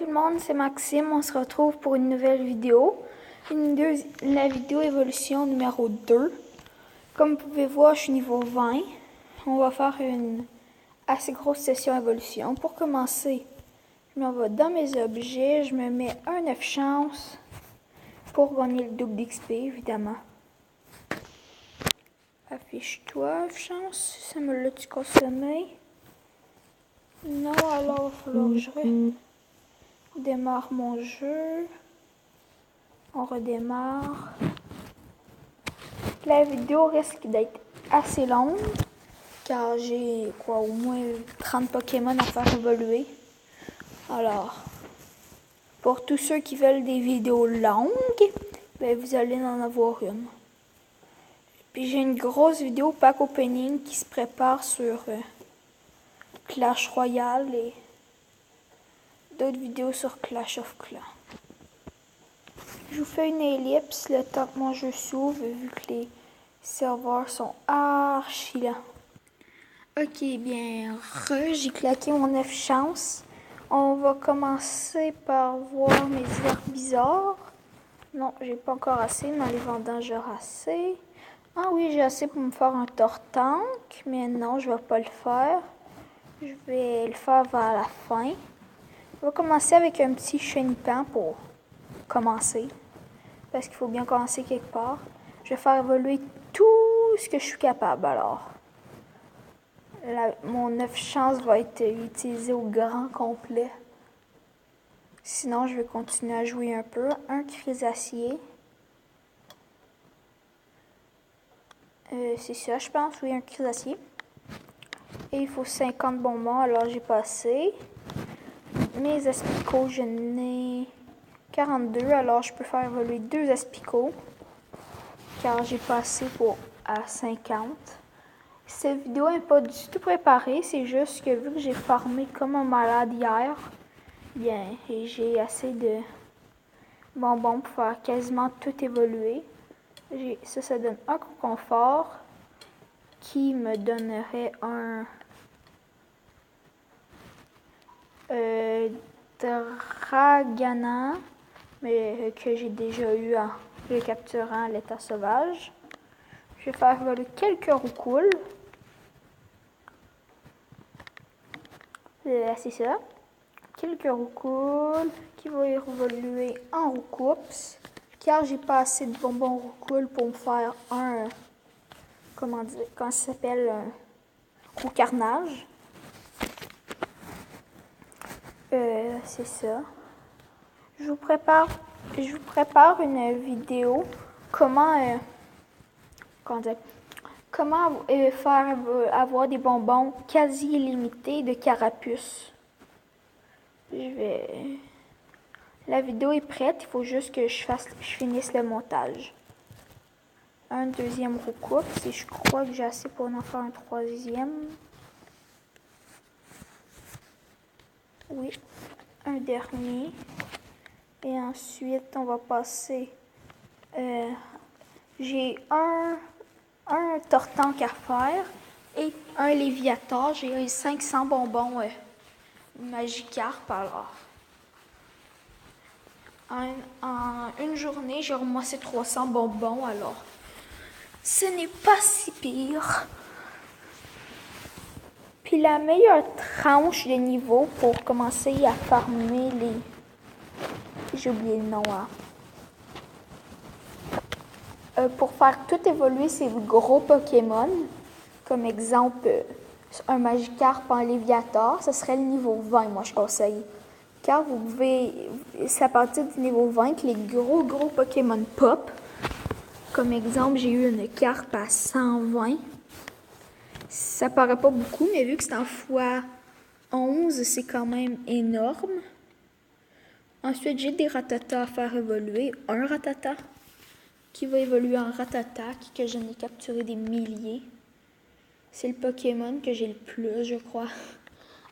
Tout le monde, c'est Maxime. On se retrouve pour une nouvelle vidéo. La vidéo évolution numéro 2. Comme vous pouvez voir, je suis niveau 20. On va faire une assez grosse session évolution. Pour commencer, je m'en vais dans mes objets. Je me mets un 9 chance pour gagner le double d'XP, évidemment. Affiche-toi, 9 chance. Ça me l'a-tu consommé? Non, alors il va falloir que je démarre mon jeu. On redémarre. La vidéo risque d'être assez longue car j'ai au moins 30 Pokémon à faire évoluer. Alors, pour tous ceux qui veulent des vidéos longues, ben vous allez en avoir une. Puis j'ai une grosse vidéo pack opening qui se prépare sur Clash Royale et d'autres vidéos sur Clash of Clans. Je vous fais une ellipse le temps que mon jeu s'ouvre vu que les serveurs sont archi lents. Ok, bien, j'ai claqué mon 9 chance. On va commencer par voir mes herbes bizarres. Non, j'ai pas encore assez, mais les vendanges j'aurai assez. Ah oui, j'ai assez pour me faire un Tortank, mais non, je vais pas le faire. Je vais le faire vers la fin. On va commencer avec un petit chenipan pour commencer. Parce qu'il faut bien commencer quelque part. Je vais faire évoluer tout ce que je suis capable alors. Mon 9 chance va être utilisé au grand complet. Sinon, je vais continuer à jouer un peu. Un Crisacier. C'est ça, je pense. Oui, un Crisacier. Et il faut 50 bonbons, alors j'ai passé. Mes Aspicots, je n'ai 42, alors je peux faire évoluer 2 Aspicots. Car j'ai passé à 50. Cette vidéo n'est pas du tout préparée, c'est juste que vu que j'ai farmé comme un malade hier, bien, et j'ai assez de bonbons pour faire quasiment tout évoluer. Ça donne un confort qui me donnerait un Dragana, mais que j'ai déjà eu en le capturant à l'état sauvage. Je vais faire évoluer quelques roucoules. C'est ça. Quelques roucoules qui vont évoluer en roucoups. Car j'ai pas assez de bonbons roucoules pour me faire un. Comment ça s'appelle? Un roucarnage. C'est ça. Je vous prépare une vidéo comment faire avoir des bonbons quasi illimités de carapuce. La vidéo est prête, il faut juste que je finisse le montage. Un deuxième roucoups et je crois que j'ai assez pour en faire un troisième. Oui, un dernier. Et ensuite, on va passer. J'ai un Tortank à faire et un Léviator. J'ai 500 bonbons Magikarp alors. En une journée, j'ai ramassé 300 bonbons alors. Ce n'est pas si pire. Puis la meilleure tranche de niveau pour commencer à farmer les. J'ai oublié le nom. Pour faire tout évoluer ces gros Pokémon, comme exemple un Magikarp en Léviator, ce serait le niveau 20, moi je conseille. Car vous pouvez, c'est à partir du niveau 20 que les gros Pokémon pop. Comme exemple, j'ai eu une carpe à 120. Ça paraît pas beaucoup, mais vu que c'est en x11, c'est quand même énorme. Ensuite, j'ai des Rattata à faire évoluer. Un Rattata qui va évoluer en Rattata, que j'en ai capturé des milliers. C'est le Pokémon que j'ai le plus, je crois,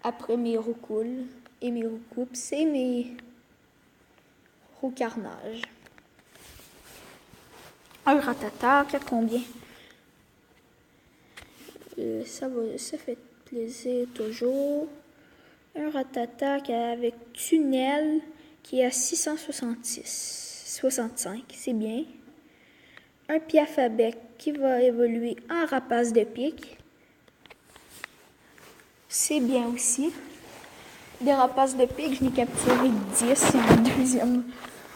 après mes roucoules et mes roucoups et mes roucarnages. Un Rattata, qu'à combien? Ça fait plaisir toujours. Un Rattata avec tunnel qui est à 665, c'est bien. Un Piaf à bec qui va évoluer en rapace de pique. C'est bien aussi. Des rapaces de pique, je n'ai capturé 10.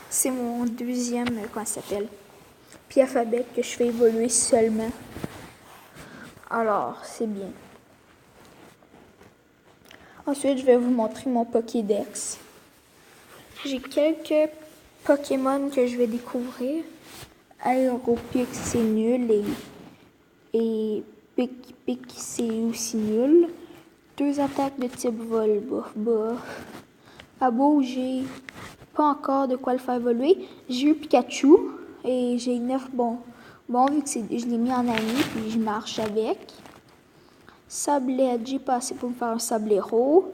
C'est mon deuxième, comment ça s'appelle? Piaf à bec que je fais évoluer seulement. Alors, c'est bien. Ensuite, je vais vous montrer mon Pokédex. J'ai quelques Pokémon que je vais découvrir. Aéropix, c'est nul. Et Pic, c'est aussi nul. 2 attaques de type vol, bof. Abo, j'ai pas encore de quoi le faire évoluer. J'ai eu Pikachu et j'ai 9 bons. Bon, vu que je l'ai mis en ami, puis je marche avec. Sablette, j'ai pas assez pour me faire un Sablero.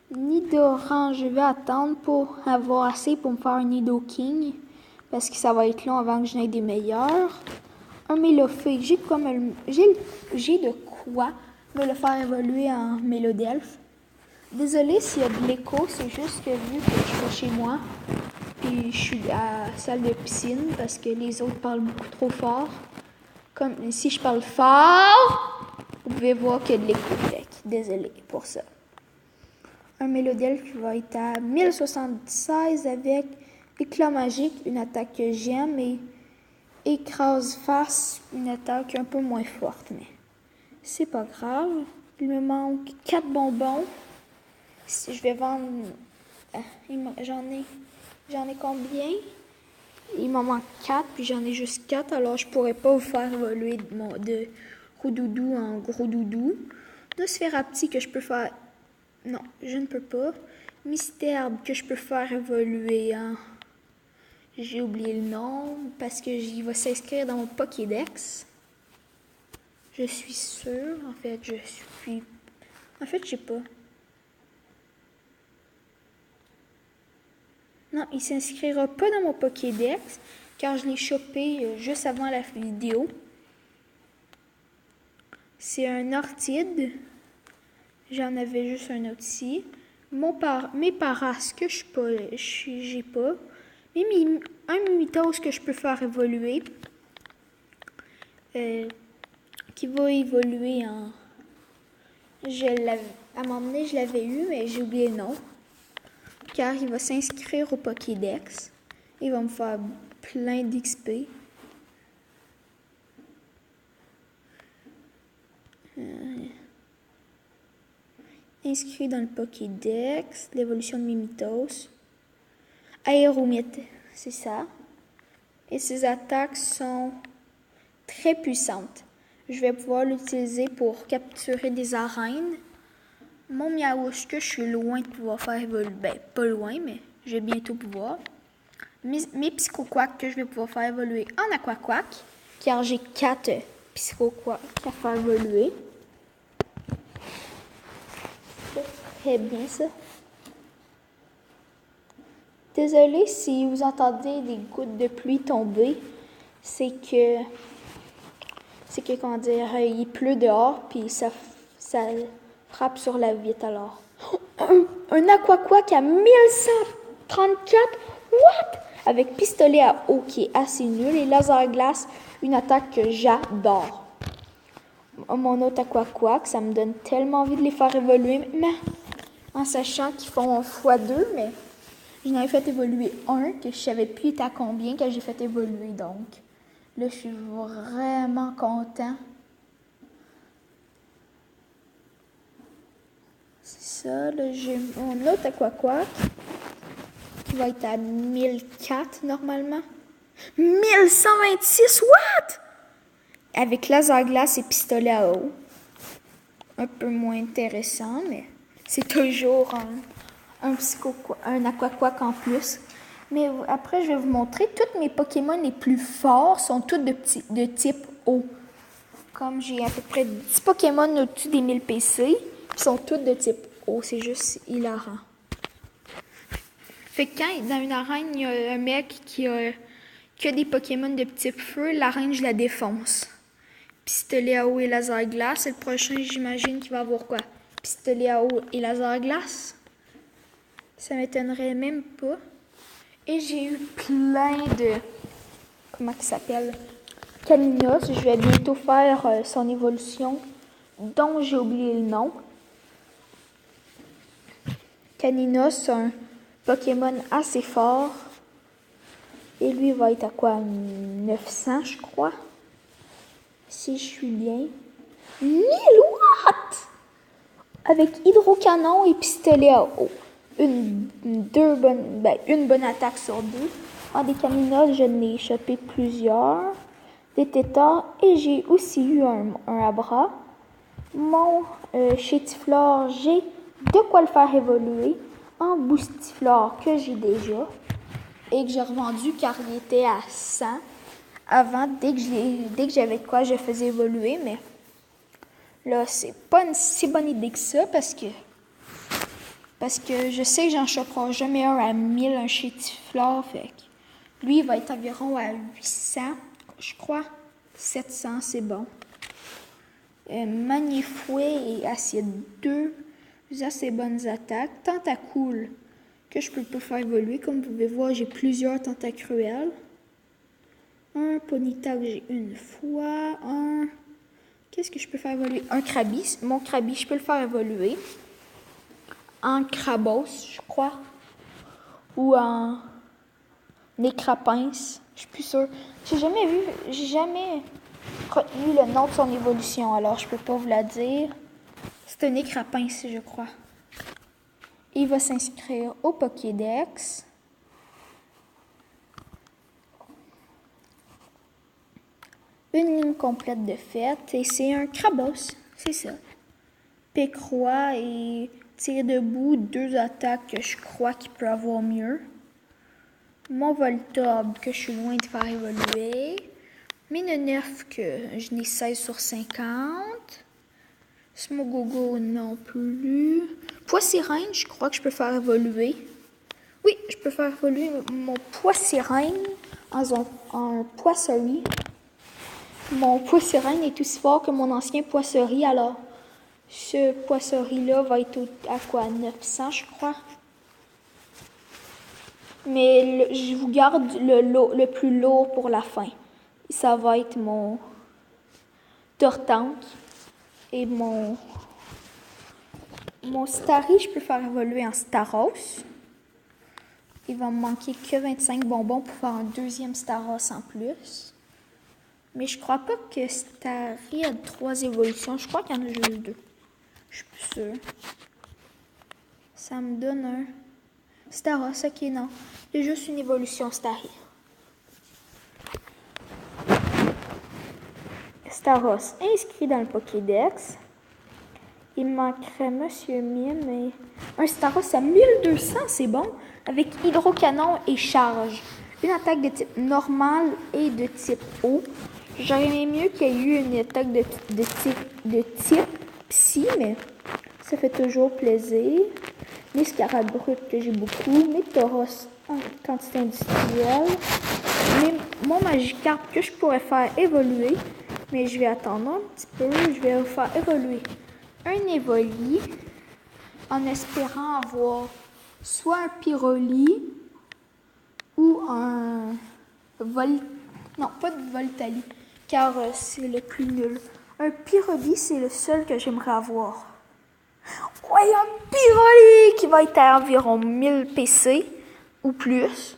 Nidoran, je vais attendre pour avoir assez pour me faire un Nidoking. Parce que ça va être long avant que je n'aie des meilleurs. Un Mélofée, j'ai de quoi me le faire évoluer en Mélodelphe. Désolée s'il y a de l'écho, c'est juste que vu que je suis chez moi, puis je suis à la salle de piscine parce que les autres parlent beaucoup trop fort. Comme si je parle fort, vous pouvez voir qu'il y a de l'écho. Désolée pour ça. Un Mélodelphe qui va être à 1076 avec éclat magique, une attaque que j'aime, et écrase face, une attaque un peu moins forte, mais c'est pas grave. Il me manque 4 bonbons. Si je vais vendre, j'en ai combien? Il m'en manque 4, puis j'en ai juste 4, alors je pourrais pas vous faire évoluer de Roudoudou en Gros Doudou. Nosferapti que je peux faire... Non, je ne peux pas. Mystère que je peux faire évoluer en... J'ai oublié le nom, parce que il va s'inscrire dans mon Pokédex. Je suis sûre, en fait, je sais pas. Non, il s'inscrira pas dans mon Pokédex, car je l'ai chopé juste avant la vidéo. C'est un Ortide. J'en avais juste un autre ici. Mes paras que j'ai pas. Un Mimitos que je peux faire évoluer. Qui va évoluer en... À un moment donné, je l'avais eu, mais j'ai oublié le nom. Car il va s'inscrire au Pokédex. Il va me faire plein d'XP. Inscrit dans le Pokédex, l'évolution de Mimitos. Aéromite, c'est ça. Et ses attaques sont très puissantes. Je vais pouvoir l'utiliser pour capturer des arènes. Mon Miaouche, je suis loin de pouvoir faire évoluer. Ben, pas loin, mais je vais bientôt pouvoir. Mes Psychoquack que je vais pouvoir faire évoluer en Aquaquack, car j'ai 4 Psychoquack à faire évoluer. C'est très bien ça. Désolée si vous entendez des gouttes de pluie tomber. C'est que comment dire, il pleut dehors, puis ça frappe sur la vitre alors. Un Aquaquack à 1134, what? Avec pistolet à eau qui est assez nul et laser glace, une attaque que j'adore. Mon autre Aquaquack, ça me donne tellement envie de les faire évoluer maintenant, en sachant qu'ils font x2, mais j'en avais fait évoluer un, que je savais plus à combien que j'ai fait évoluer, donc là, je suis vraiment content. C'est ça, là, j'ai mon autre Aquaquack qui va être à 1004 normalement. 1126, what? Avec laser glace et pistolet à eau. Un peu moins intéressant, mais c'est toujours un Aquaquack en plus. Mais après, je vais vous montrer. Tous mes Pokémon les plus forts sont tous de type eau. Comme j'ai à peu près 10 Pokémon au-dessus des 1000 PC, ils sont tous de type eau. C'est juste hilarant. Fait que quand dans une arène, il y a un mec qui a des Pokémon de type feu, l'arène, je la défonce. Pistolet à eau et laser glace. Et le prochain, j'imagine qu'il va avoir quoi? Pistolet à eau et laser glace? Ça m'étonnerait même pas. Et j'ai eu plein de... Comment il s'appelle? Caninos. Je vais bientôt faire son évolution, dont j'ai oublié le nom. Caninos, c'est un Pokémon assez fort. Et lui va être à quoi? 900, je crois. Si je suis bien. 1000 watts! Avec hydrocanon et pistolet à eau. Une bonne attaque sur deux. Des Caninos, je n'ai chopé plusieurs. Des tétards. Et j'ai aussi eu un Abra. Mon Chétiflore, j'ai de quoi le faire évoluer en Boostiflore que j'ai déjà. Et que j'ai revendu car il était à 100. Avant, dès que j'avais de quoi, je faisais évoluer, mais là, c'est pas une si bonne idée que ça parce que je sais que j'en choperai jamais un à 1000, un Chétiflore, fait que lui, il va être environ à 800, je crois. 700, c'est bon. Manifouet et Acide 2, assez bonnes attaques. Tentacool, que je peux pas faire évoluer. Comme vous pouvez voir, j'ai plusieurs Tentacruels. Un Ponyta que j'ai une fois. Qu'est-ce que je peux faire évoluer? Un Krabby. Mon Krabby, je peux le faire évoluer. En Krabos, je crois. Ou en Nécrapince. Je suis plus sûre. J'ai jamais retenu le nom de son évolution, alors je peux pas vous la dire. C'est un Nécrapince, je crois. Il va s'inscrire au Pokédex. Une ligne complète de fête et c'est un Krabos, c'est ça. Pécroix et tir debout, 2 attaques que je crois qu'il peut avoir mieux. Mon Voltorb que je suis loin de faire évoluer. Mine-Nerf que je n'ai 16 sur 50. Smogogo non plus. Poissirène, je crois que je peux faire évoluer. Oui, je peux faire évoluer mon Poissirène en Poisserie. Mon Poissirène est aussi fort que mon ancien Poisserie, alors ce Poisserie-là va être à quoi? 900, je crois. Mais je vous garde le plus lourd pour la fin. Ça va être mon Tortank et mon Starry, je peux faire évoluer en Staros. Il va me manquer que 25 bonbons pour faire un deuxième Staros en plus. Mais je crois pas que Starry a 3 évolutions. Je crois qu'il y en a juste 2. Je suis plus sûre. Ça me donne un Staros, ok, non. Il y a juste une évolution Starry. Staros inscrit dans le Pokédex. Il manquerait Monsieur Mime et un Staros à 1200, c'est bon, avec hydrocanon et charge. Une attaque de type normal et de type eau. J'aurais aimé mieux qu'il y ait eu une attaque de type psy, mais ça fait toujours plaisir. Mes scarabs brutes que j'ai beaucoup, mes tauros en quantité industrielle, mon Magikarp que je pourrais faire évoluer, mais je vais attendre un petit peu, je vais faire évoluer un Evoli en espérant avoir soit un Pyroli ou un non, pas de Voltali, car c'est le plus nul. Un Pyroli, c'est le seul que j'aimerais avoir. Ouais, un Pyroli qui va être à environ 1000 PC ou plus.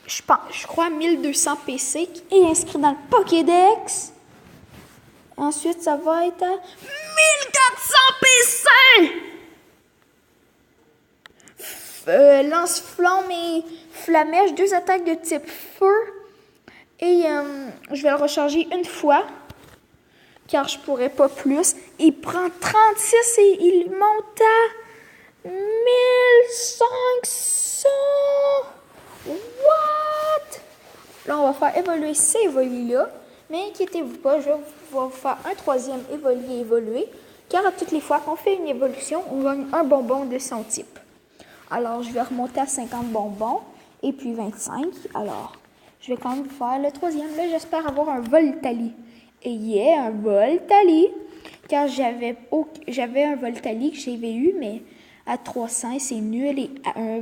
Je crois 1200 PC et inscrit dans le Pokédex. Ensuite, ça va être à 1400 PC. Lance-flamme et flamèche, 2 attaques de type feu. Et je vais le recharger une fois, car je pourrais pas plus. Il prend 36 et il monte à 1500. What? Là, on va faire évoluer ces évolués-là. Mais inquiétez-vous pas, je vais vous faire un 3e évoluer, car à toutes les fois qu'on fait une évolution, on gagne un bonbon de son type. Alors, je vais remonter à 50 bonbons, et puis 25. Alors, je vais quand même faire le 3e. Là, j'espère avoir un Voltali. Et yeah, un Voltali. Car j'avais un Voltali que j'avais eu, mais à 300, c'est nul. Et à un